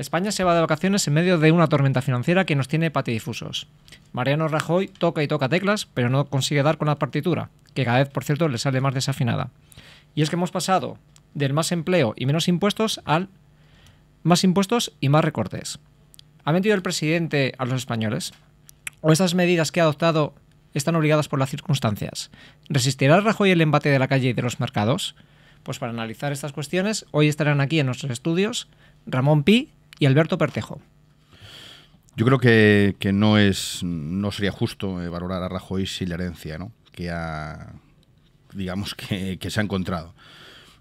España se va de vacaciones en medio de una tormenta financiera que nos tiene patidifusos. Mariano Rajoy toca y toca teclas, pero no consigue dar con la partitura, que cada vez, por cierto, le sale más desafinada. Y es que hemos pasado del más empleo y menos impuestos al más impuestos y más recortes. ¿Ha mentido el presidente a los españoles? ¿O estas medidas que ha adoptado están obligadas por las circunstancias? ¿Resistirá Rajoy el embate de la calle y de los mercados? Pues para analizar estas cuestiones, hoy estarán aquí en nuestros estudios Ramón Pi y Alberto Pertejo. Yo creo que no sería justo valorar a Rajoy sin la herencia, ¿no?, que se ha encontrado.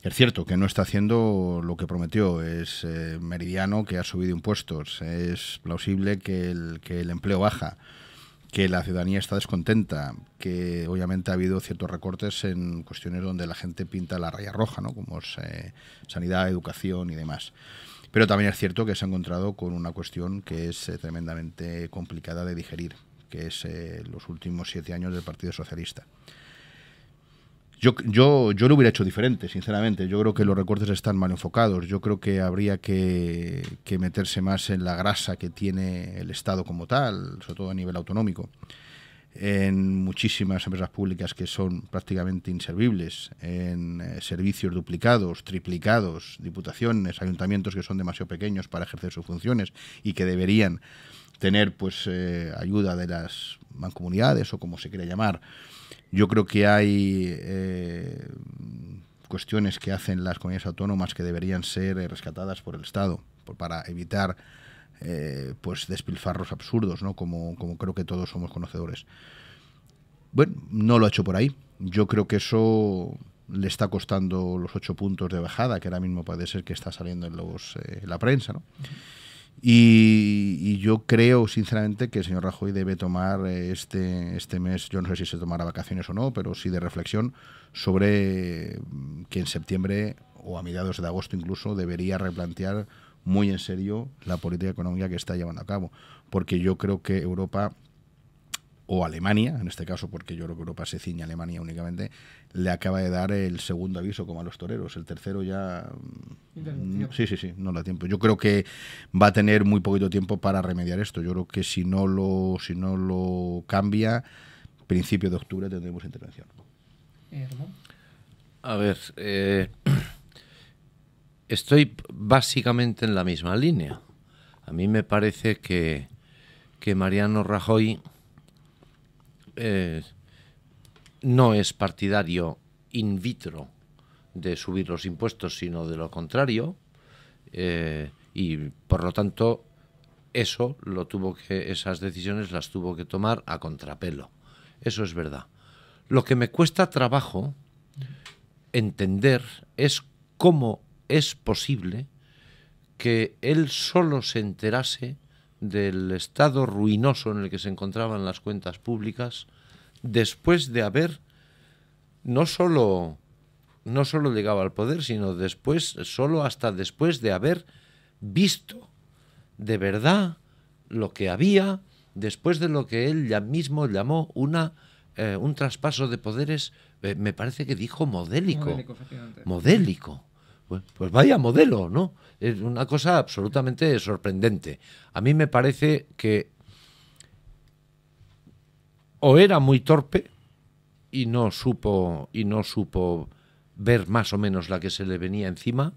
Es cierto que no está haciendo lo que prometió, es meridiano que ha subido impuestos, es plausible que el empleo baja, que la ciudadanía está descontenta, que obviamente ha habido ciertos recortes en cuestiones donde la gente pinta la raya roja, ¿no?, como es sanidad, educación y demás. Pero también es cierto que se ha encontrado con una cuestión que es tremendamente complicada de digerir, que es los últimos 7 años del Partido Socialista. Yo lo hubiera hecho diferente, sinceramente. Yo creo que los recortes están mal enfocados. Yo creo que habría que meterse más en la grasa que tiene el Estado como tal, sobre todo a nivel autonómico, en muchísimas empresas públicas que son prácticamente inservibles, en servicios duplicados, triplicados, diputaciones, ayuntamientos que son demasiado pequeños para ejercer sus funciones y que deberían tener ayuda de las mancomunidades o como se quiera llamar. Yo creo que hay cuestiones que hacen las comunidades autónomas que deberían ser rescatadas por el Estado para evitar despilfarros absurdos, ¿no?, como creo que todos somos conocedores. Bueno, no lo ha hecho por ahí. Yo creo que eso le está costando los 8 puntos de bajada, que ahora mismo puede ser que está saliendo en la prensa, ¿no? Y yo creo, sinceramente, que el señor Rajoy debe tomar este mes, yo no sé si se tomará vacaciones o no, pero sí de reflexión sobre que en septiembre o a mediados de agosto incluso debería replantear muy en serio la política económica que está llevando a cabo. Porque yo creo que Europa, o Alemania, en este caso, porque yo creo que Europa se ciñe a Alemania únicamente, le acaba de dar el segundo aviso como a los toreros. El tercero ya... Sí, no da tiempo. Yo creo que va a tener muy poquito tiempo para remediar esto. Yo creo que si no lo cambia, principio de octubre tendremos intervención. A ver, estoy básicamente en la misma línea. A mí me parece que Mariano Rajoy no es partidario in vitro de subir los impuestos, sino de lo contrario, y por lo tanto esas decisiones las tuvo que tomar a contrapelo. Eso es verdad. Lo que me cuesta trabajo entender es cómo es posible que él solo se enterase del estado ruinoso en el que se encontraban las cuentas públicas después de haber no solo llegado al poder, sino hasta después de haber visto de verdad lo que había, después de lo que él ya mismo llamó un traspaso de poderes, me parece que dijo modélico. Modélico. Pues vaya modelo, ¿no? Es una cosa absolutamente sorprendente. A mí me parece que o era muy torpe y no supo ver más o menos la que se le venía encima,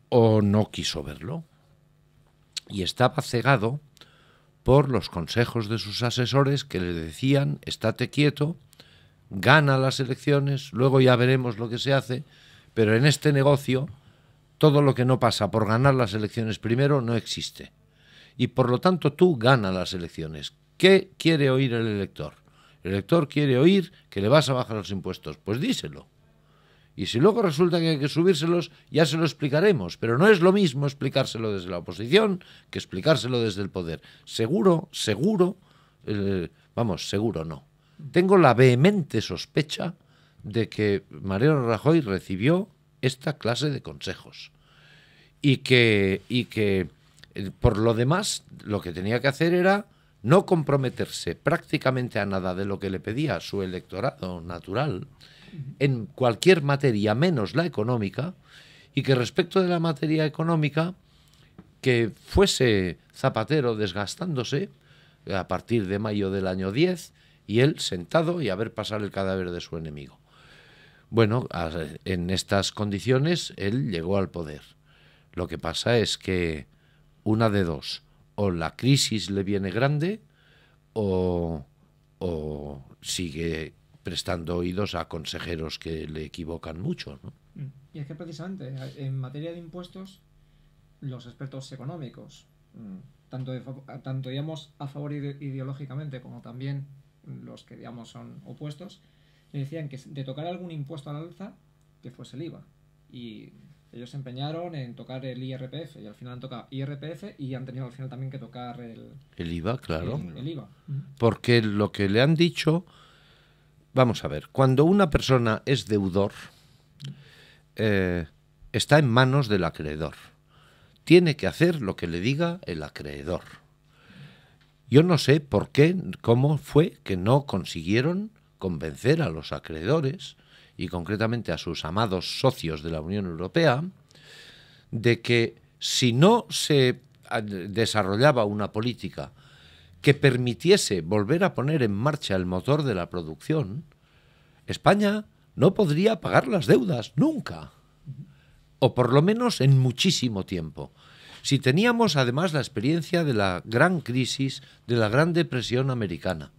o no quiso verlo. Y estaba cegado por los consejos de sus asesores que le decían: estate quieto, gana las elecciones, luego ya veremos lo que se hace, pero en este negocio todo lo que no pasa por ganar las elecciones primero no existe. Y por lo tanto tú gana las elecciones. ¿Qué quiere oír el elector? El elector quiere oír que le vas a bajar los impuestos. Pues díselo. Y si luego resulta que hay que subírselos, ya se lo explicaremos. Pero no es lo mismo explicárselo desde la oposición que explicárselo desde el poder. Seguro no. Tengo la vehemente sospecha de que Mariano Rajoy recibió esta clase de consejos. Y que por lo demás, lo que tenía que hacer era no comprometerse prácticamente a nada de lo que le pedía su electorado natural en cualquier materia menos la económica, y que respecto de la materia económica que fuese Zapatero desgastándose a partir de mayo del año 10 y él sentado y a ver pasar el cadáver de su enemigo. Bueno, en estas condiciones él llegó al poder. Lo que pasa es que una de dos, o la crisis le viene grande o sigue prestando oídos a consejeros que le equivocan mucho, ¿no? Y es que precisamente en materia de impuestos, los expertos económicos, tanto digamos a favor ideológicamente como también los que digamos son opuestos, le decían que de tocar algún impuesto al alza, que fuese el IVA. Y ellos se empeñaron en tocar el IRPF y al final han tocado IRPF y han tenido al final también que tocar el IVA, claro. El IVA. Porque lo que le han dicho, vamos a ver, cuando una persona es deudor, está en manos del acreedor. Tiene que hacer lo que le diga el acreedor. Yo no sé por qué, cómo fue que no consiguieron convencer a los acreedores y concretamente a sus amados socios de la Unión Europea de que si no se desarrollaba una política que permitiese volver a poner en marcha el motor de la producción, España no podría pagar las deudas nunca, o por lo menos en muchísimo tiempo. Si teníamos además la experiencia de la gran crisis de la Gran Depresión americana.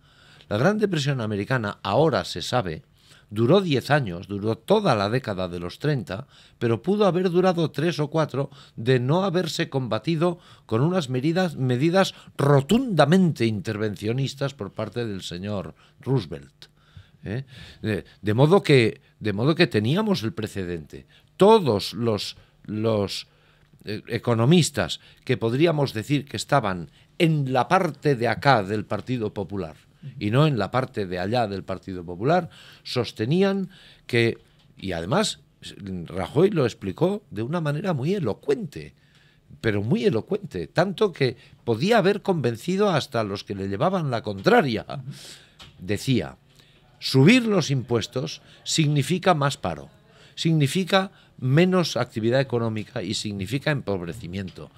La Gran Depresión americana, ahora se sabe, duró 10 años, duró toda la década de los 30, pero pudo haber durado 3 o 4 de no haberse combatido con unas medidas rotundamente intervencionistas por parte del señor Roosevelt. De modo que teníamos el precedente. Todos los economistas que podríamos decir que estaban en la parte de acá del Partido Popular y no en la parte de allá del Partido Popular, sostenían que, y además Rajoy lo explicó de una manera muy elocuente, pero muy elocuente, tanto que podía haber convencido hasta a los que le llevaban la contraria. Decía, subir los impuestos significa más paro, significa menos actividad económica y significa empobrecimiento.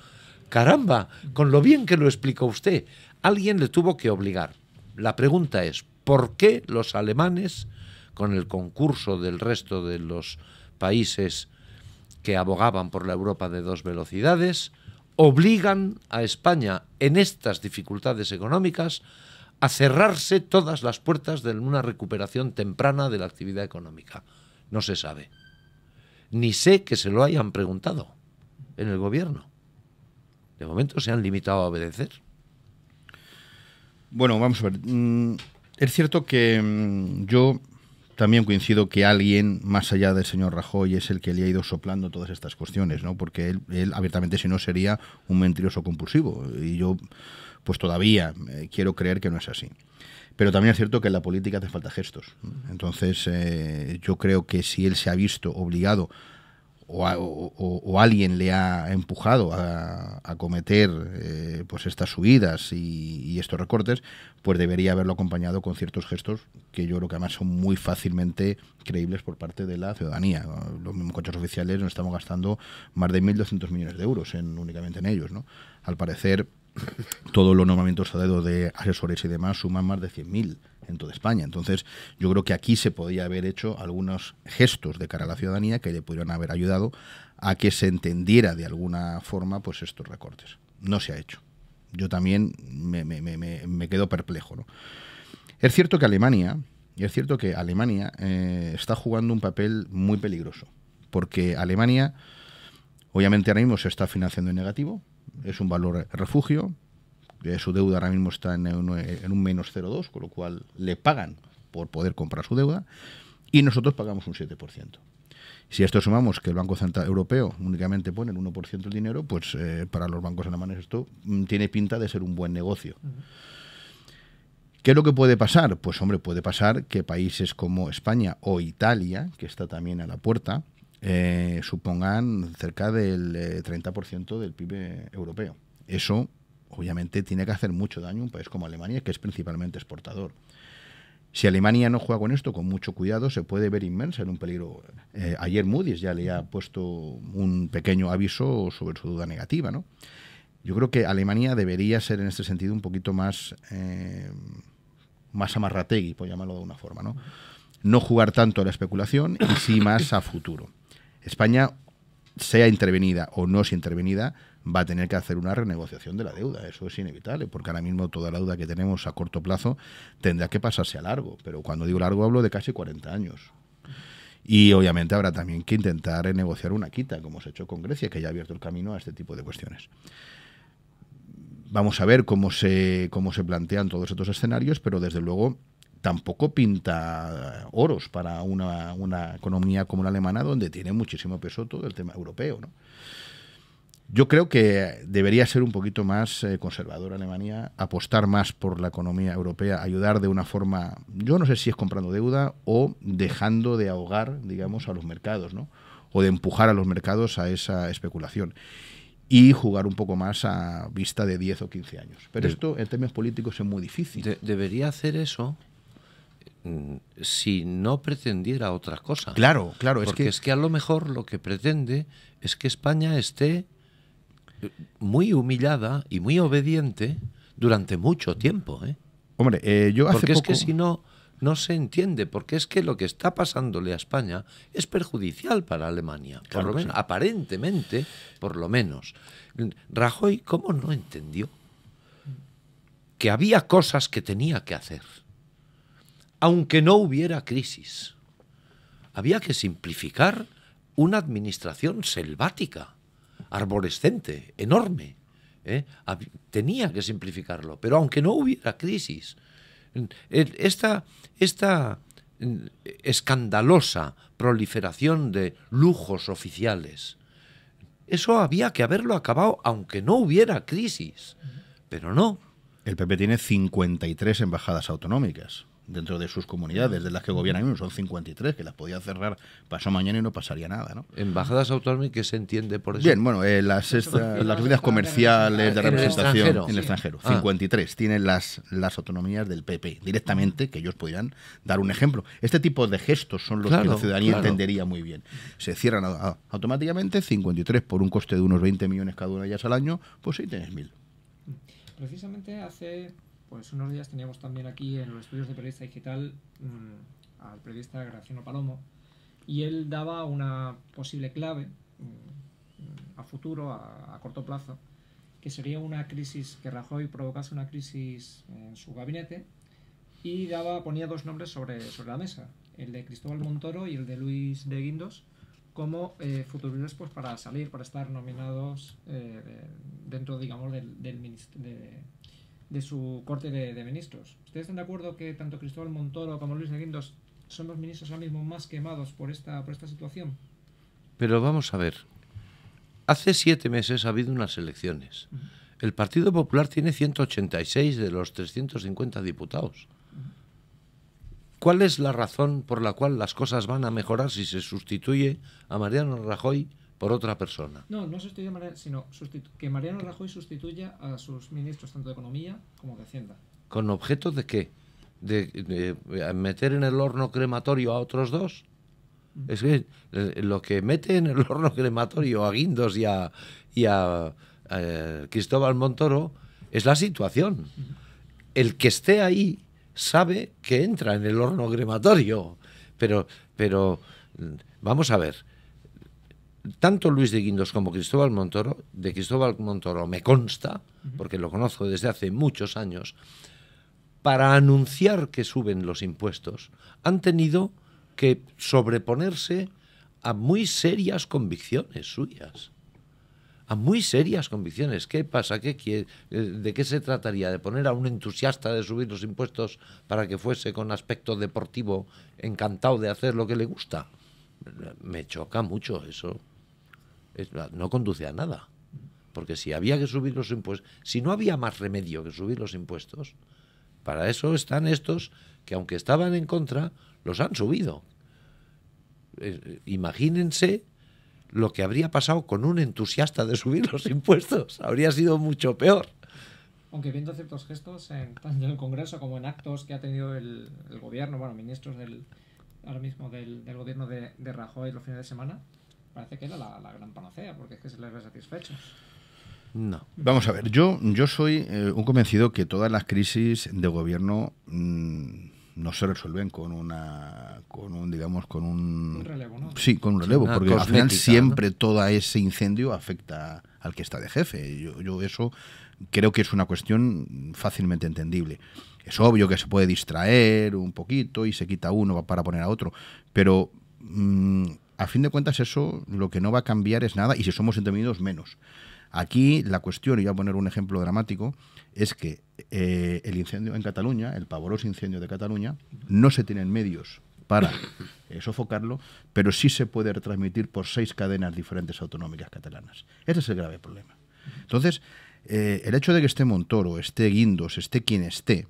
Caramba, con lo bien que lo explicó usted, alguien le tuvo que obligar. La pregunta es, ¿por qué los alemanes, con el concurso del resto de los países que abogaban por la Europa de 2 velocidades, obligan a España en estas dificultades económicas a cerrarse todas las puertas de una recuperación temprana de la actividad económica? No se sabe. Ni sé que se lo hayan preguntado en el gobierno. De momento se han limitado a obedecer. Bueno, vamos a ver. Es cierto que yo también coincido que alguien, más allá del señor Rajoy, es el que le ha ido soplando todas estas cuestiones, ¿no? Porque él abiertamente, si no, sería un mentiroso compulsivo. Y yo, pues todavía quiero creer que no es así. Pero también es cierto que en la política hace falta gestos. Entonces, yo creo que si él se ha visto obligado o alguien le ha empujado a cometer pues estas subidas y estos recortes, pues debería haberlo acompañado con ciertos gestos que yo creo que además son muy fácilmente creíbles por parte de la ciudadanía. Los mismos coches oficiales nos estamos gastando más de 1.200 millones de euros únicamente en ellos, ¿no? Al parecer, todos los nombramientos a dedo de asesores y demás suman más de 100.000 en toda España. Entonces, yo creo que aquí se podía haber hecho algunos gestos de cara a la ciudadanía que le pudieran haber ayudado a que se entendiera de alguna forma pues estos recortes. No se ha hecho. Yo también me quedo perplejo, ¿no? Es cierto que Alemania está jugando un papel muy peligroso, porque Alemania obviamente ahora mismo se está financiando en negativo, es un valor refugio, su deuda ahora mismo está en un menos 0,2, con lo cual le pagan por poder comprar su deuda y nosotros pagamos un 7%. Si a esto sumamos que el Banco Central Europeo únicamente pone el 1% del dinero, pues para los bancos alemanes esto tiene pinta de ser un buen negocio. ¿Qué es lo que puede pasar? Pues hombre, puede pasar que países como España o Italia, que está también a la puerta, supongan cerca del 30% del PIB europeo. Eso obviamente tiene que hacer mucho daño a un país como Alemania, que es principalmente exportador. Si Alemania no juega con esto con mucho cuidado, se puede ver inmersa en un peligro. Ayer Moody's ya le ha puesto un pequeño aviso sobre su deuda negativa, ¿no? Yo creo que Alemania debería ser en este sentido un poquito más, más amarrategui, por llamarlo de una forma, ¿no? No jugar tanto a la especulación y sí más a futuro. España, sea intervenida o no sea intervenida, va a tener que hacer una renegociación de la deuda. Eso es inevitable, porque ahora mismo toda la deuda que tenemos a corto plazo tendrá que pasarse a largo. Pero cuando digo largo hablo de casi 40 años. Y obviamente habrá también que intentar renegociar una quita, como se ha hecho con Grecia, que ya ha abierto el camino a este tipo de cuestiones. Vamos a ver cómo se plantean todos estos escenarios, pero desde luego tampoco pinta oros para una economía como la alemana, donde tiene muchísimo peso todo el tema europeo, ¿no? Yo creo que debería ser un poquito más conservadora Alemania, apostar más por la economía europea, ayudar de una forma, yo no sé si es comprando deuda o dejando de ahogar, digamos, a los mercados, ¿no? O de empujar a los mercados a esa especulación. Y jugar un poco más a vista de 10 o 15 años. Pero esto, en términos políticos, es muy difícil. Debería hacer eso si no pretendiera otra cosa. Claro. Porque es que a lo mejor lo que pretende es que España esté muy humillada y muy obediente durante mucho tiempo, ¿eh? Hombre, yo hace porque poco... es que si no, no se entiende, porque es que lo que está pasándole a España es perjudicial para Alemania, Claro por lo que menos, sí. aparentemente, por lo menos. Rajoy, ¿cómo no entendió que había cosas que tenía que hacer, aunque no hubiera crisis? Había que simplificar una administración selvática, arborescente, enorme, ¿eh? Tenía que simplificarlo, pero aunque no hubiera crisis, esta escandalosa proliferación de lujos oficiales, eso había que haberlo acabado aunque no hubiera crisis, pero no. El PP tiene 53 embajadas autonómicas dentro de sus comunidades, de las que gobiernan, son 53, que las podía cerrar pasado mañana y no pasaría nada, ¿no? Embajadas autonómicas, ¿qué se entiende por eso? Bien, bueno, las oficinas comerciales de ¿En el representación extranjero? en el extranjero. 53 tienen las autonomías del PP directamente, que ellos podrían dar un ejemplo. Este tipo de gestos son los que la ciudadanía entendería muy bien. Se cierran automáticamente, 53 por un coste de unos 20 millones cada una de ellas al año, pues ahí tienes 1000. Precisamente hace unos días teníamos también aquí en los estudios de periodista digital al periodista Graciano Palomo, y él daba una posible clave a futuro, a corto plazo, que sería una crisis, que Rajoy provocase una crisis en su gabinete, y ponía dos nombres sobre la mesa, el de Cristóbal Montoro y el de Luis de Guindos, como futuros pues, para estar nominados dentro, digamos, de su corte de ministros. ¿Ustedes están de acuerdo que tanto Cristóbal Montoro como Luis de Guindos son los ministros ahora mismo más quemados por esta situación? Pero vamos a ver. Hace 7 meses ha habido unas elecciones. El Partido Popular tiene 186 de los 350 diputados. ¿Cuál es la razón por la cual las cosas van a mejorar si se sustituye a Mariano Rajoy por otra persona? No sustituye a Mariano, sino que Mariano Rajoy sustituya a sus ministros tanto de Economía como de Hacienda. ¿Con objeto de qué? ¿De meter en el horno crematorio a otros dos? Es que lo que mete en el horno crematorio a Guindos y a Cristóbal Montoro es la situación. El que esté ahí sabe que entra en el horno crematorio. Pero vamos a ver. Tanto Luis de Guindos como Cristóbal Montoro, de Cristóbal Montoro me consta, porque lo conozco desde hace muchos años, para anunciar que suben los impuestos, han tenido que sobreponerse a muy serias convicciones suyas. A muy serias convicciones. ¿Qué pasa? ¿De qué se trataría? ¿De poner a un entusiasta de subir los impuestos para que fuese con aspecto deportivo encantado de hacer lo que le gusta? Me choca mucho eso. No conduce a nada. Porque si había que subir los impuestos, si no había más remedio que subir los impuestos, para eso están estos que, aunque estaban en contra, los han subido. Imagínense lo que habría pasado con un entusiasta de subir los impuestos. Habría sido mucho peor. Aunque viendo ciertos gestos, tanto en el Congreso como en actos que ha tenido el gobierno, ministros ahora mismo del gobierno de Rajoy los fines de semana, parece que era la gran panacea, porque es que se les ve satisfechos. No. Vamos a ver, yo soy un convencido que todas las crisis de gobierno no se resuelven con un relevo, ¿no? Sí, con un relevo, Una porque al final cosmética, siempre ¿no? todo ese incendio afecta al que está de jefe. Yo eso creo que es una cuestión fácilmente entendible. Es obvio que se puede distraer un poquito y se quita uno para poner a otro, pero a fin de cuentas eso lo que no va a cambiar es nada, y si somos intervenidos menos. Aquí la cuestión, y voy a poner un ejemplo dramático, es que el incendio en Cataluña, el pavoroso incendio de Cataluña, no se tienen medios para sofocarlo, pero sí se puede retransmitir por 6 cadenas diferentes autonómicas catalanas. Ese es el grave problema. Entonces, el hecho de que esté Montoro, esté Guindos, esté quien esté,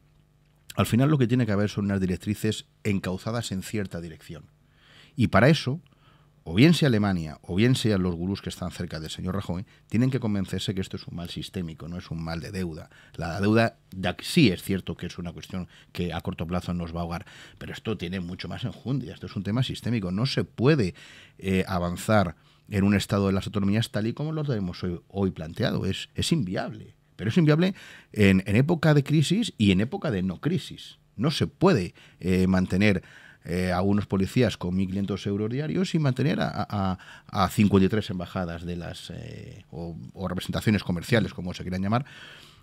al final lo que tiene que haber son unas directrices encauzadas en cierta dirección. Y para eso, o bien sea Alemania, o bien sean los gurús que están cerca del señor Rajoy, tienen que convencerse que esto es un mal sistémico, no es un mal de deuda. La deuda sí es cierto que es una cuestión que a corto plazo nos va a ahogar, pero esto tiene mucho más enjundia, esto es un tema sistémico. No se puede avanzar en un estado de las autonomías tal y como lo tenemos hoy planteado. Es inviable, pero es inviable en época de crisis y en época de no crisis. No se puede mantener a unos policías con 1.500 euros diarios y mantener a 53 embajadas de las o representaciones comerciales, como se quieran llamar,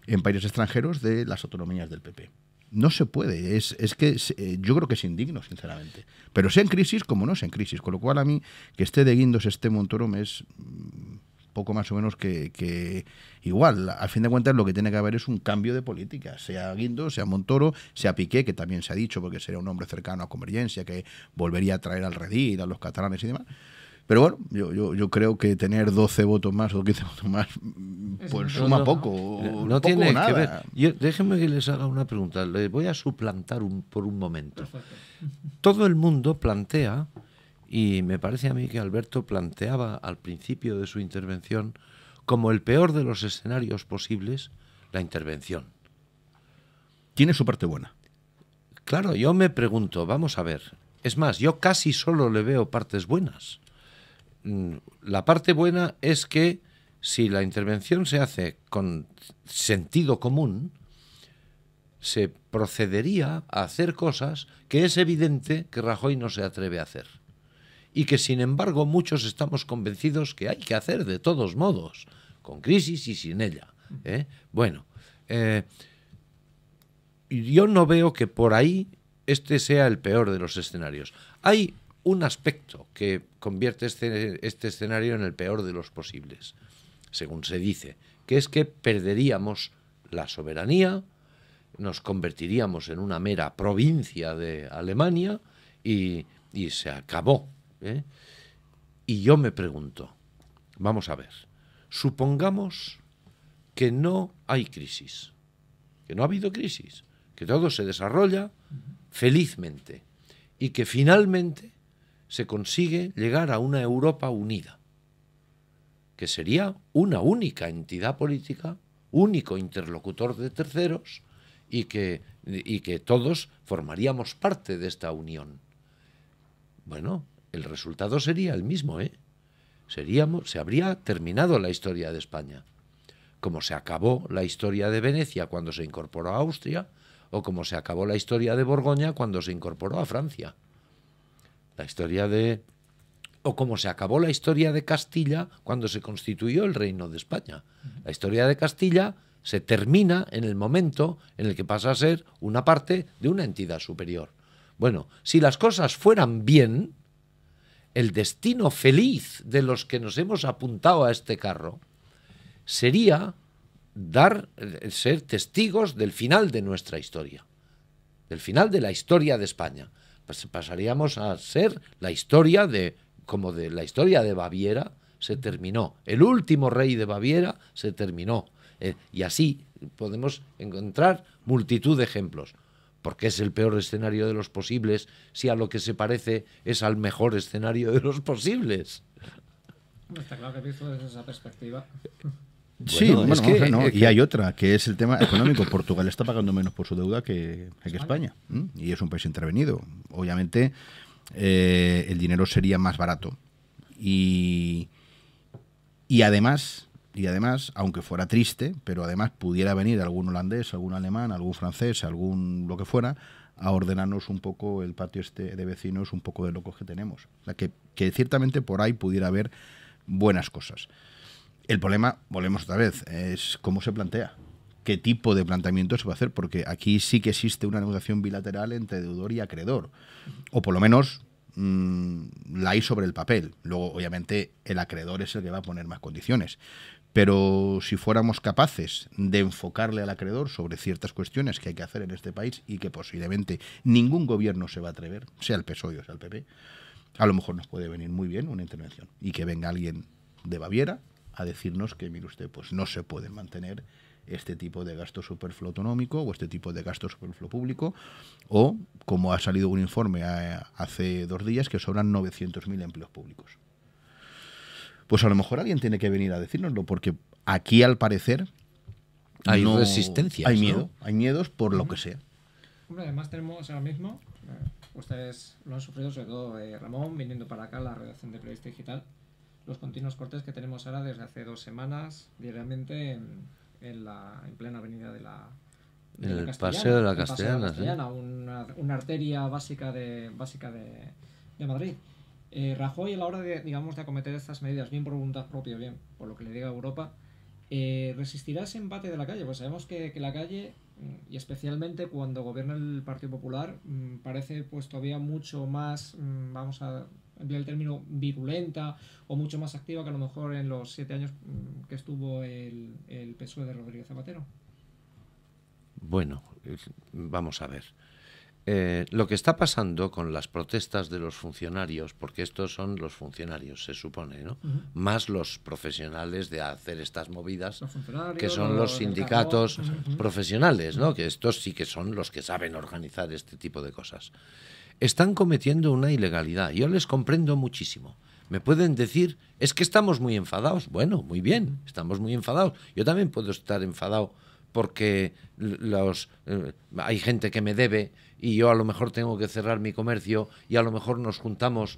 en países extranjeros de las autonomías del PP. No se puede, es que yo creo que es indigno, sinceramente. Pero sea en crisis como no sea en crisis, con lo cual a mí que esté de Guindos, esté Montoro, me es poco más o menos que igual. Al fin de cuentas lo que tiene que haber es un cambio de política, sea Guindos, sea Montoro, sea Piqué, que también se ha dicho porque sería un hombre cercano a Convergencia, que volvería a traer al redil a los catalanes y demás. Pero bueno, yo creo que tener 12 votos más o 15 votos más, pues suma poco. No poco tiene o nada. que ver. Déjenme que les haga una pregunta. Les voy a suplantar por un momento. Perfecto. Todo el mundo plantea, y me parece a mí que Alberto planteaba al principio de su intervención, como el peor de los escenarios posibles, la intervención. Tiene su parte buena. Claro, yo me pregunto, vamos a ver. Es más, yo casi solo le veo partes buenas. La parte buena es que si la intervención se hace con sentido común, se procedería a hacer cosas que es evidente que Rajoy no se atreve a hacer. Y que, sin embargo, muchos estamos convencidos que hay que hacer de todos modos, con crisis y sin ella. Bueno, yo no veo que por ahí este sea el peor de los escenarios. Hay un aspecto que convierte este escenario en el peor de los posibles, según se dice, que es que perderíamos la soberanía, nos convertiríamos en una mera provincia de Alemania y se acabó. Y yo me pregunto, vamos a ver, supongamos que no hay crisis, que no ha habido crisis, que todo se desarrolla felizmente y que finalmente se consigue llegar a una Europa unida, que sería una única entidad política, único interlocutor de terceros y que todos formaríamos parte de esta unión. Bueno, el resultado sería el mismo, se habría terminado la historia de España, como se acabó la historia de Venecia cuando se incorporó a Austria, o como se acabó la historia de Borgoña cuando se incorporó a Francia. O como se acabó la historia de Castilla cuando se constituyó el Reino de España. La historia de Castilla se termina en el momento en el que pasa a ser una parte de una entidad superior. Bueno, si las cosas fueran bien, el destino feliz de los que nos hemos apuntado a este carro sería ser testigos del final de nuestra historia, del final de la historia de España. Pues pasaríamos a ser la historia como de la historia de Baviera se terminó. El último rey de Baviera se terminó. Y así podemos encontrar multitud de ejemplos. Porque es el peor escenario de los posibles si a lo que se parece es al mejor escenario de los posibles. Está claro que visto desde esa perspectiva. Sí, Bueno, es que, no. Y hay otra, que es el tema económico. Portugal está pagando menos por su deuda que España. Y es un país intervenido. Obviamente, el dinero sería más barato. Y además, y además, aunque fuera triste, pero además pudiera venir algún holandés, algún alemán, algún francés, algún lo que fuera, a ordenarnos un poco el patio este de vecinos, un poco de locos que tenemos. O sea, que ciertamente por ahí pudiera haber buenas cosas. El problema, volvemos otra vez, es cómo se plantea. ¿Qué tipo de planteamiento se va a hacer? Porque aquí sí que existe una negociación bilateral entre deudor y acreedor. O por lo menos la hay sobre el papel. Luego, obviamente, el acreedor es el que va a poner más condiciones. Pero si fuéramos capaces de enfocarle al acreedor sobre ciertas cuestiones que hay que hacer en este país y que posiblemente ningún gobierno se va a atrever, sea el PSOE o sea el PP, a lo mejor nos puede venir muy bien una intervención. Y que venga alguien de Baviera a decirnos que, mire usted, pues no se puede mantener este tipo de gasto superfluo autonómico o este tipo de gasto superfluo público, o, como ha salido un informe hace 2 días, que sobran 900.000 empleos públicos. Pues a lo mejor alguien tiene que venir a decírnoslo, porque aquí, al parecer, hay resistencias, hay miedo, ¿no? Hay miedos por lo que sea. Hombre, además tenemos ahora mismo, ustedes lo han sufrido, sobre todo Ramón, viniendo para acá, la redacción de Periodista Digital, los continuos cortes que tenemos ahora desde hace 2 semanas, diariamente en plena avenida de la Paseo de la Castellana, una arteria básica de Madrid. Rajoy, a la hora de, digamos, de acometer estas medidas, bien por voluntad propia, bien por lo que le diga Europa, resistirá ese embate de la calle. Pues sabemos que la calle, y especialmente cuando gobierna el Partido Popular, parece pues todavía mucho más, vamos a emplear el término, virulenta o mucho más activa que a lo mejor en los 7 años que estuvo el PSOE de Rodríguez Zapatero. Bueno, vamos a ver. Lo que está pasando con las protestas de los funcionarios, porque estos son los funcionarios, se supone, ¿no? Más los profesionales de hacer estas movidas, que son los sindicatos profesionales, ¿no? Que estos sí que son los que saben organizar este tipo de cosas. Están cometiendo una ilegalidad. Yo les comprendo muchísimo. Me pueden decir, es que estamos muy enfadados. Bueno, muy bien, estamos muy enfadados. Yo también puedo estar enfadado porque hay gente que me debe y yo a lo mejor tengo que cerrar mi comercio y a lo mejor nos juntamos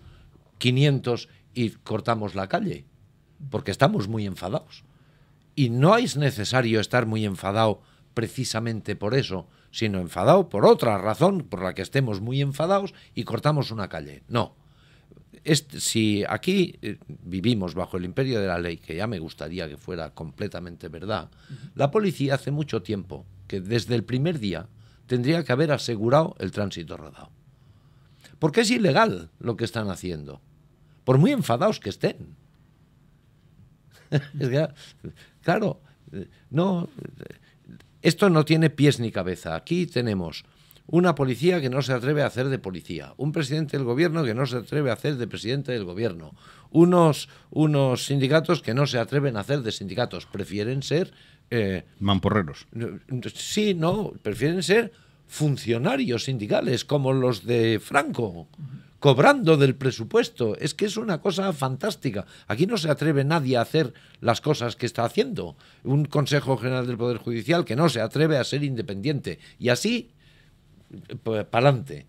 500 y cortamos la calle, porque estamos muy enfadados. Y no es necesario estar muy enfadado precisamente por eso, sino enfadado por otra razón por la que estemos muy enfadados y cortamos una calle. No. Si aquí vivimos bajo el imperio de la ley, que ya me gustaría que fuera completamente verdad, la policía hace mucho tiempo que desde el primer día tendría que haber asegurado el tránsito rodado. Porque es ilegal lo que están haciendo, por muy enfadados que estén. Es que, claro, no, esto no tiene pies ni cabeza. Aquí tenemos una policía que no se atreve a hacer de policía, un presidente del gobierno que no se atreve a hacer de presidente del gobierno, unos sindicatos que no se atreven a hacer de sindicatos, prefieren ser... mamporreros. Sí, no, prefieren ser funcionarios sindicales como los de Franco, cobrando del presupuesto. Es que es una cosa fantástica. Aquí no se atreve nadie a hacer las cosas que está haciendo. Un Consejo General del Poder Judicial que no se atreve a ser independiente. Y así, para adelante.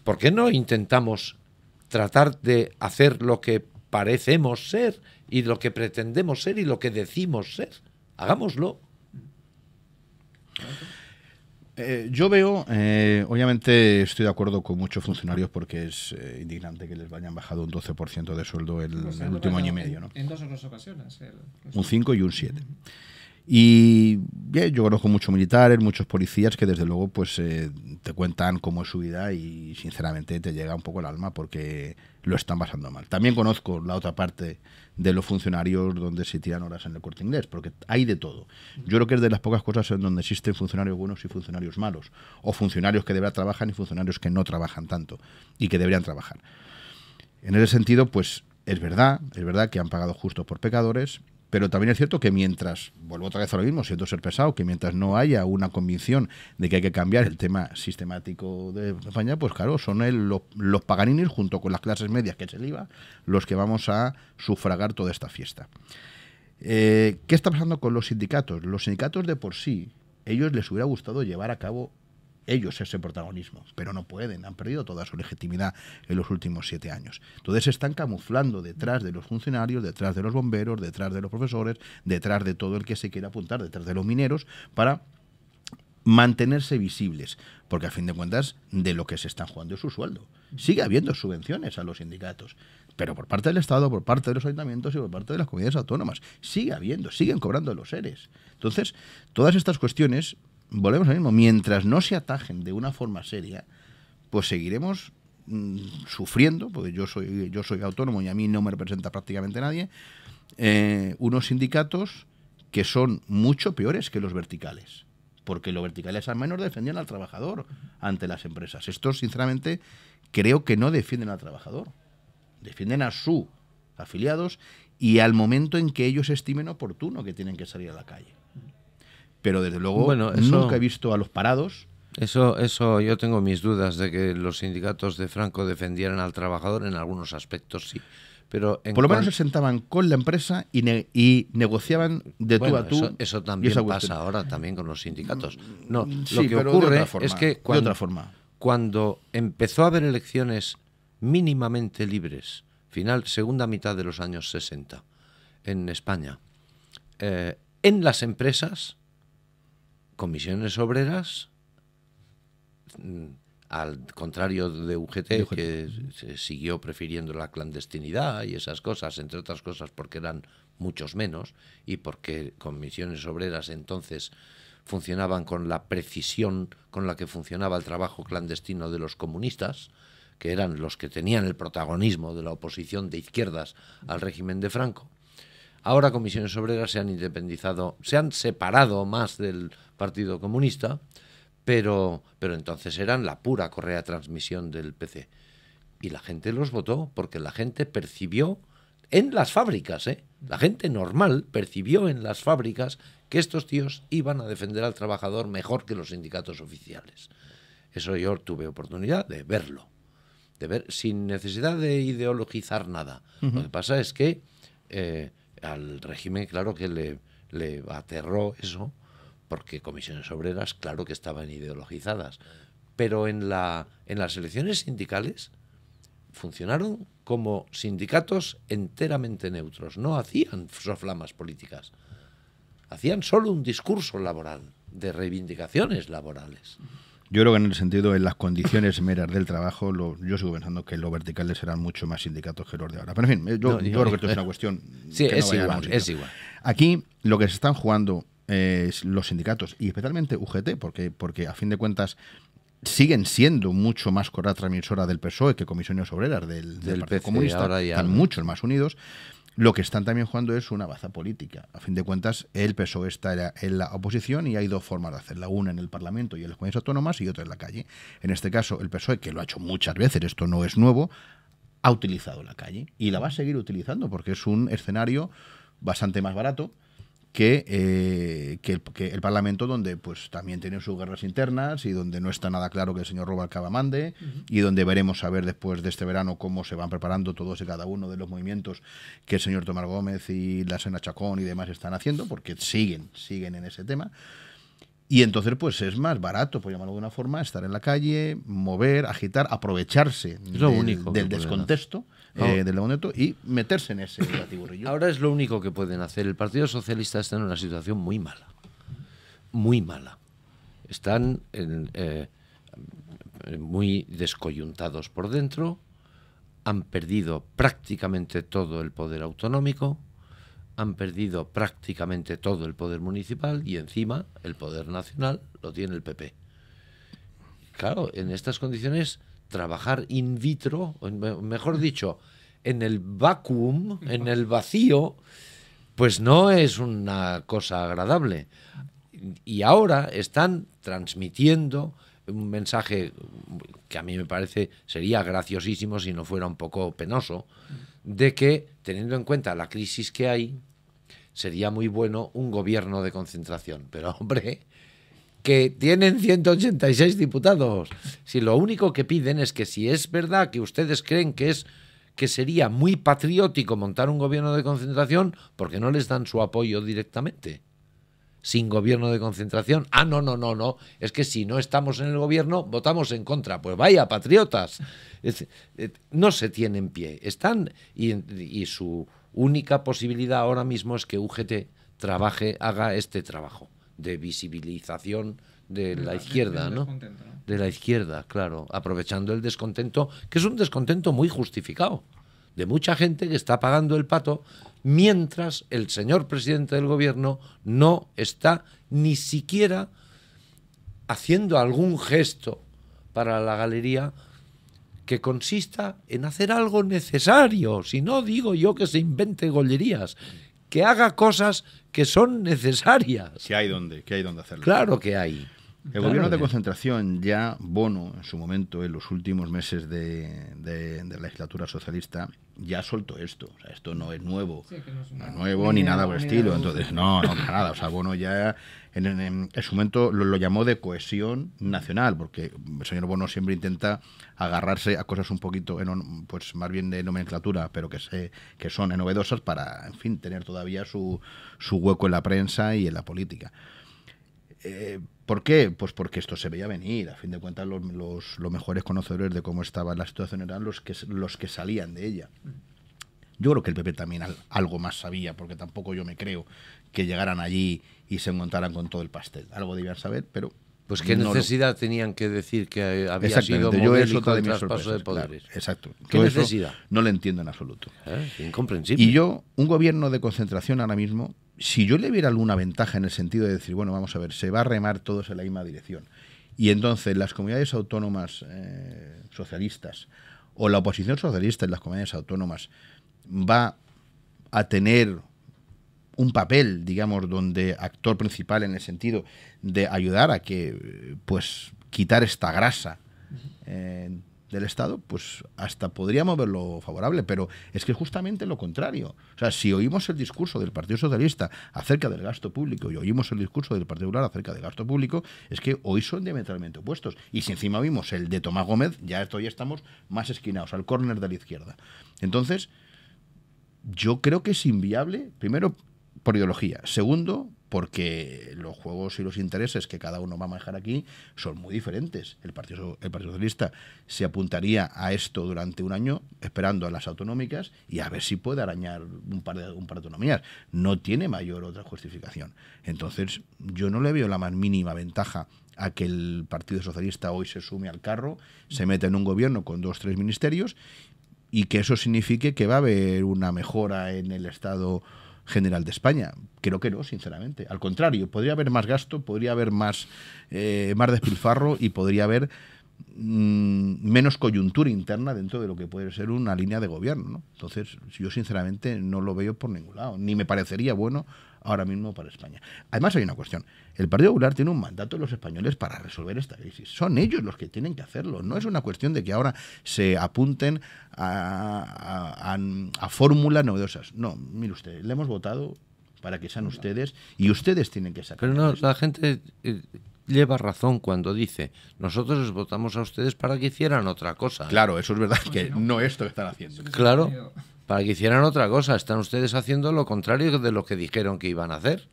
¿Por qué no intentamos tratar de hacer lo que parecemos ser y lo que pretendemos ser y lo que decimos ser? Hagámoslo. Yo veo, obviamente estoy de acuerdo con muchos funcionarios porque es indignante que les vayan bajado un 12% de sueldo el último año y medio, ¿no? En 2 o 3 ocasiones. Un 5 y un 7. Y yo conozco muchos militares, muchos policías que desde luego pues te cuentan cómo es su vida y sinceramente te llega un poco el alma porque lo están pasando mal. También conozco la otra parte de los funcionarios donde se tiran horas en el Corte Inglés, porque hay de todo. Yo creo que es de las pocas cosas en donde existen funcionarios buenos y funcionarios malos, o funcionarios que de verdad trabajan y funcionarios que no trabajan tanto y que deberían trabajar. En ese sentido, pues es verdad que han pagado justos por pecadores. Pero también es cierto que mientras, vuelvo otra vez a lo mismo, siento ser pesado, que mientras no haya una convicción de que hay que cambiar el tema sistemático de España, pues claro, son los paganinis junto con las clases medias, que es el IVA, los que vamos a sufragar toda esta fiesta. ¿Qué está pasando con los sindicatos? Los sindicatos de por sí, ellos les hubiera gustado llevar a cabo ellos ese protagonismo, pero no pueden, han perdido toda su legitimidad en los últimos 7 años. Entonces se están camuflando detrás de los funcionarios, detrás de los bomberos, detrás de los profesores, detrás de todo el que se quiera apuntar, detrás de los mineros, para mantenerse visibles, porque a fin de cuentas de lo que se están jugando es su sueldo. Sigue habiendo subvenciones a los sindicatos, pero por parte del Estado, por parte de los ayuntamientos y por parte de las comunidades autónomas. Sigue habiendo, siguen cobrando los ERES. Entonces, todas estas cuestiones, volvemos al mismo, mientras no se atajen de una forma seria, pues seguiremos sufriendo, porque yo soy autónomo y a mí no me representa prácticamente nadie, unos sindicatos que son mucho peores que los verticales, porque los verticales al menos defendían al trabajador ante las empresas. Estos, sinceramente, creo que no defienden al trabajador, defienden a sus afiliados y al momento en que ellos estimen oportuno que tienen que salir a la calle. Pero desde luego Bueno, nunca he visto a los parados. Eso yo tengo mis dudas de que los sindicatos de Franco defendieran al trabajador. En algunos aspectos sí, pero por lo menos se sentaban con la empresa y negociaban de tú a tú. Eso también pasa ahora también con los sindicatos. No, sí, lo que pero ocurre forma, es que cuando empezó a haber elecciones mínimamente libres, segunda mitad de los años 60 en España, en las empresas, comisiones obreras, al contrario de UGT, que se siguió prefiriendo la clandestinidad y esas cosas, entre otras cosas porque eran muchos menos y porque comisiones obreras entonces funcionaban con la precisión con la que funcionaba el trabajo clandestino de los comunistas, que eran los que tenían el protagonismo de la oposición de izquierdas al régimen de Franco. Ahora comisiones obreras se han independizado, se han separado más del Partido Comunista, pero entonces eran la pura correa de transmisión del PC. Y la gente los votó porque la gente percibió en las fábricas, la gente normal percibió en las fábricas que estos tíos iban a defender al trabajador mejor que los sindicatos oficiales. Eso yo tuve oportunidad de verlo, sin necesidad de ideologizar nada. Lo que pasa es que al régimen, claro que le aterró eso, porque comisiones obreras, claro que estaban ideologizadas, pero en las elecciones sindicales funcionaron como sindicatos enteramente neutros, no hacían soflamas políticas, hacían solo un discurso laboral, de reivindicaciones laborales. Yo creo que en el sentido, en las condiciones meras del trabajo, yo sigo pensando que los verticales serán mucho más sindicatos que los de ahora. Pero en fin, yo creo que esto es una cuestión... Sí, que es igual. Aquí lo que se están jugando es los sindicatos, y especialmente UGT, porque a fin de cuentas siguen siendo mucho más correa transmisora del PSOE que comisiones obreras del Partido PC, Comunista, están mucho más unidos. Lo que están también jugando es una baza política. A fin de cuentas, el PSOE está en la oposición y hay dos formas de hacerla. Una en el Parlamento y en las comunidades autónomas y otra en la calle. En este caso, el PSOE, que lo ha hecho muchas veces, esto no es nuevo, ha utilizado la calle y la va a seguir utilizando porque es un escenario bastante más barato que el Parlamento, donde pues también tienen sus guerras internas y donde no está nada claro que el señor Rubalcaba mande, y donde veremos a ver después de este verano cómo se van preparando todos y cada uno de los movimientos que el señor Tomás Gómez y la Sena Chacón y demás están haciendo, porque siguen en ese tema. Y entonces pues es más barato, por llamarlo de una forma, estar en la calle, mover, agitar, aprovecharse del descontexto, del momento, y meterse en ese batiburrillo. Ahora es lo único que pueden hacer. El Partido Socialista está en una situación muy mala. Muy mala. Están muy descoyuntados por dentro, han perdido prácticamente todo el poder autonómico, han perdido prácticamente todo el poder municipal y encima el poder nacional lo tiene el PP. Claro, en estas condiciones trabajar in vitro, mejor dicho, en el vacuum, en el vacío, pues no es una cosa agradable. Y ahora están transmitiendo un mensaje que a mí me parece sería graciosísimo si no fuera un poco penoso, de que, teniendo en cuenta la crisis que hay, sería muy bueno un gobierno de concentración. Pero, hombre, que tienen 186 diputados. Si lo único que piden es que, si es verdad que ustedes creen que sería muy patriótico montar un gobierno de concentración, ¿por qué no les dan su apoyo directamente? sin gobierno de concentración. Ah, no, es que si no estamos en el gobierno, votamos en contra. Pues vaya, patriotas. No se tienen pie. Están, y su única posibilidad ahora mismo es que UGT haga este trabajo de visibilización de la izquierda, ¿no? De la izquierda, claro, aprovechando el descontento, que es un descontento muy justificado, de mucha gente que está pagando el pato, mientras el señor presidente del gobierno no está ni siquiera haciendo algún gesto para la galería que consista en hacer algo necesario. Si no, digo yo que se invente gollerías, que haga cosas que son necesarias. Que hay donde hacerlo. Claro que hay. El gobierno de concentración, ya Bono, en su momento, en los últimos meses de la legislatura socialista, ya soltó esto. O sea, esto no es nuevo. Sí, no es nuevo ni nada por el estilo. Entonces, no, para nada. O sea, Bono ya en su momento lo llamó de cohesión nacional, porque el señor Bono siempre intenta agarrarse a cosas un poquito, pues más bien de nomenclatura, pero que son novedosas para, en fin, tener todavía su hueco en la prensa y en la política. ¿Por qué? Pues porque esto se veía venir. A fin de cuentas, los mejores conocedores de cómo estaba la situación eran los que salían de ella. Yo creo que el PP también algo más sabía, porque tampoco yo me creo que llegaran allí y se montaran con todo el pastel. Algo debían saber, pero... Pues qué necesidad tenían que decir que había sido modélico el traspaso de poderes. Claro, exacto. ¿Qué necesidad? No lo entiendo en absoluto. Incomprensible. Y yo, un gobierno de concentración ahora mismo, si yo le viera alguna ventaja en el sentido de decir, bueno, vamos a ver, se va a remar todos en la misma dirección, y entonces las comunidades autónomas socialistas o la oposición socialista en las comunidades autónomas va a tener un papel, digamos, donde actor principal en el sentido de ayudar a que, pues, quitar esta grasa del Estado, pues hasta podríamos verlo favorable, pero es que es justamente lo contrario. O sea, si oímos el discurso del Partido Socialista acerca del gasto público y oímos el discurso del Partido Popular acerca del gasto público, es que hoy son diametralmente opuestos. Y si encima oímos el de Tomás Gómez, ya estamos más esquinados, al córner de la izquierda. Entonces, yo creo que es inviable, primero, por ideología. Segundo, porque los juegos y los intereses que cada uno va a manejar aquí son muy diferentes. El Partido Socialista se apuntaría a esto durante un año, esperando a las autonómicas y a ver si puede arañar un par de autonomías. No tiene mayor otra justificación. Entonces, yo no le veo la más mínima ventaja a que el Partido Socialista hoy se sume al carro, se meta en un gobierno con 2 o 3 ministerios y que eso signifique que va a haber una mejora en el Estado General de España. Creo que no, sinceramente. Al contrario, podría haber más gasto, podría haber más despilfarro y podría haber menos coyuntura interna dentro de lo que puede ser una línea de gobierno, ¿no? Entonces, yo sinceramente no lo veo por ningún lado, ni me parecería bueno ahora mismo para España. Además, hay una cuestión. El Partido Popular tiene un mandato de los españoles para resolver esta crisis. Son ellos los que tienen que hacerlo. No es una cuestión de que ahora se apunten a fórmulas novedosas. No, mire usted, le hemos votado para que sean ustedes y ustedes tienen que sacar. Pero no, la gente lleva razón cuando dice, nosotros les votamos a ustedes para que hicieran otra cosa. Claro, eso es verdad, que no esto que están haciendo. Claro, para que hicieran otra cosa. Están ustedes haciendo lo contrario de lo que dijeron que iban a hacer.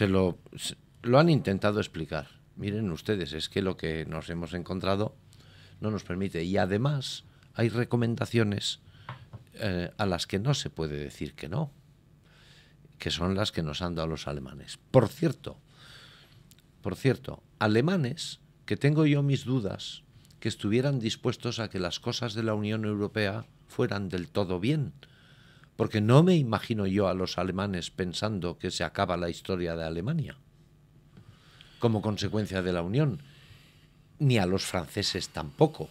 Lo han intentado explicar. Miren ustedes, es que lo que nos hemos encontrado no nos permite. Y además hay recomendaciones a las que no se puede decir que no, que son las que nos han dado los alemanes. Por cierto, alemanes que tengo yo mis dudas que estuvieran dispuestos a que las cosas de la Unión Europea fueran del todo bien. Porque no me imagino yo a los alemanes pensando que se acaba la historia de Alemania como consecuencia de la Unión. Ni a los franceses tampoco.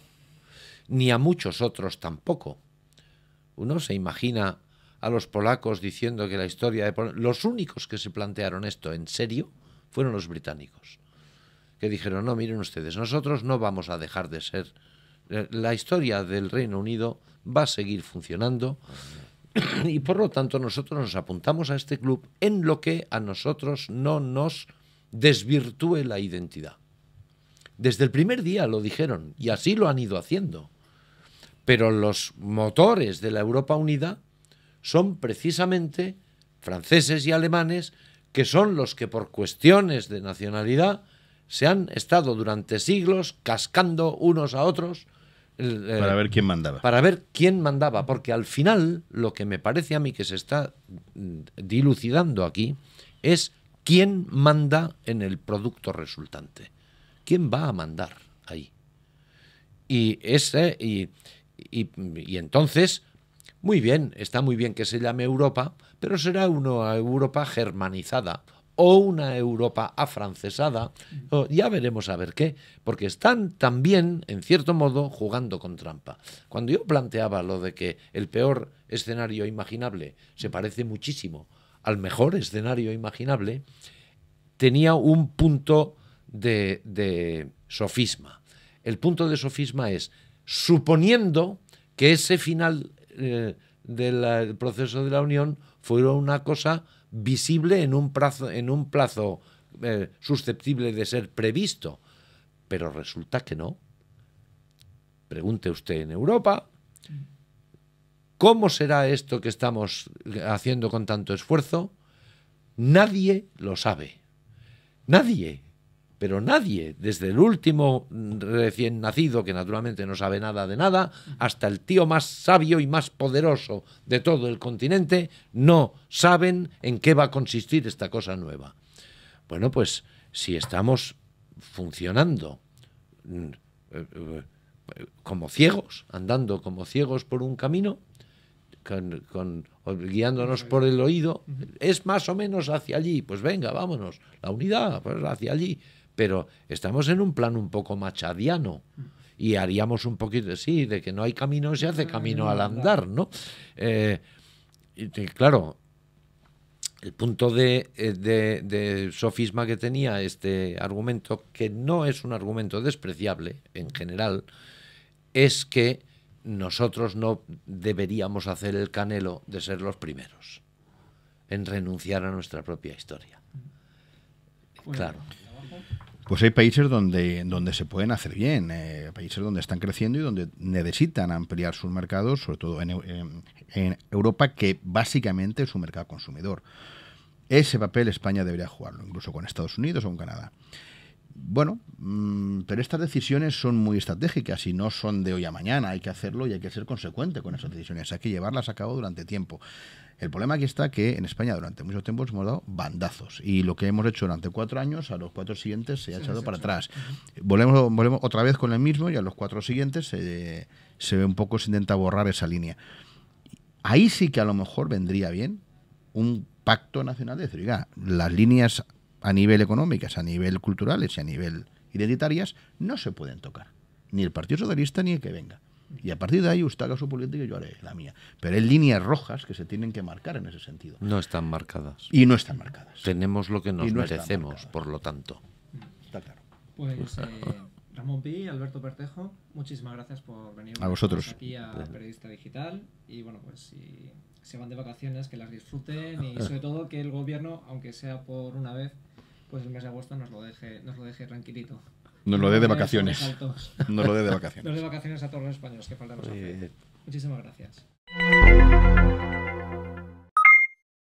Ni a muchos otros tampoco. Uno se imagina a los polacos diciendo que la historia de... Los únicos que se plantearon esto en serio fueron los británicos. Que dijeron, no, miren ustedes, nosotros no vamos a dejar de ser... La historia del Reino Unido va a seguir funcionando y por lo tanto nosotros nos apuntamos a este club en lo que a nosotros no nos desvirtúe la identidad. Desde el primer día lo dijeron y así lo han ido haciendo. Pero los motores de la Europa unida son precisamente franceses y alemanes que son los que por cuestiones de nacionalidad se han estado durante siglos cascando unos a otros para ver quién mandaba. Para ver quién mandaba, porque al final lo que me parece a mí que se está dilucidando aquí es quién manda en el producto resultante. ¿Quién va a mandar ahí? Y entonces, muy bien, está muy bien que se llame Europa, pero será una Europa germanizada o una Europa afrancesada, o ya veremos a ver qué, porque están también, en cierto modo, jugando con trampa. Cuando yo planteaba lo de que el peor escenario imaginable se parece muchísimo al mejor escenario imaginable, tenía un punto de sofisma. El punto de sofisma es, suponiendo que ese final del proceso de la Unión fuera una cosa visible en un plazo susceptible de ser previsto, pero resulta que no. Pregunte usted en Europa, ¿cómo será esto que estamos haciendo con tanto esfuerzo? Nadie lo sabe. Nadie. Pero nadie, desde el último recién nacido, que naturalmente no sabe nada de nada, hasta el tío más sabio y más poderoso de todo el continente, no saben en qué va a consistir esta cosa nueva. Bueno, pues si estamos funcionando como ciegos, andando como ciegos por un camino, guiándonos por el oído, es más o menos hacia allí. Pues venga, vámonos, la unidad, pues hacia allí. Pero estamos en un plan un poco machadiano y haríamos un poquito, sí, de que no hay camino, se hace camino al andar, ¿no? Claro, el punto de sofisma que tenía este argumento, que no es un argumento despreciable en general, es que nosotros no deberíamos hacer el canelo de ser los primeros en renunciar a nuestra propia historia. Claro. Pues hay países donde se pueden hacer bien, países donde están creciendo y donde necesitan ampliar sus mercados, sobre todo en Europa, que básicamente es un mercado consumidor. Ese papel España debería jugarlo, incluso con Estados Unidos o con Canadá. Bueno, pero estas decisiones son muy estratégicas y no son de hoy a mañana. Hay que hacerlo y hay que ser consecuente con esas decisiones. Hay que llevarlas a cabo durante tiempo. El problema aquí está que en España durante mucho tiempo hemos dado bandazos y lo que hemos hecho durante 4 años, a los 4 siguientes se ha echado para atrás. Volvemos otra vez con el mismo y a los 4 siguientes se ve un poco, se intenta borrar esa línea. Ahí sí que a lo mejor vendría bien un pacto nacional de decir, oiga, las líneas a nivel económicas, a nivel culturales y a nivel identitarias no se pueden tocar. Ni el Partido Socialista ni el que venga. Y a partir de ahí usted haga su política y yo haré la mía. Pero hay líneas rojas que se tienen que marcar en ese sentido. No están marcadas. Y no están marcadas. Tenemos lo que nos merecemos, por lo tanto. Está claro. Pues Ramón Pi, Alberto Pertejo, muchísimas gracias por venir a vosotros aquí a Periodista Digital. Y bueno, pues si se van de vacaciones, que las disfruten y sobre todo que el gobierno, aunque sea por una vez, pues el mes de agosto nos lo deje tranquilito. Nos lo dé de vacaciones. Nos lo dé de vacaciones. Nos dé vacaciones a todos los españoles que faltan. Muchísimas gracias.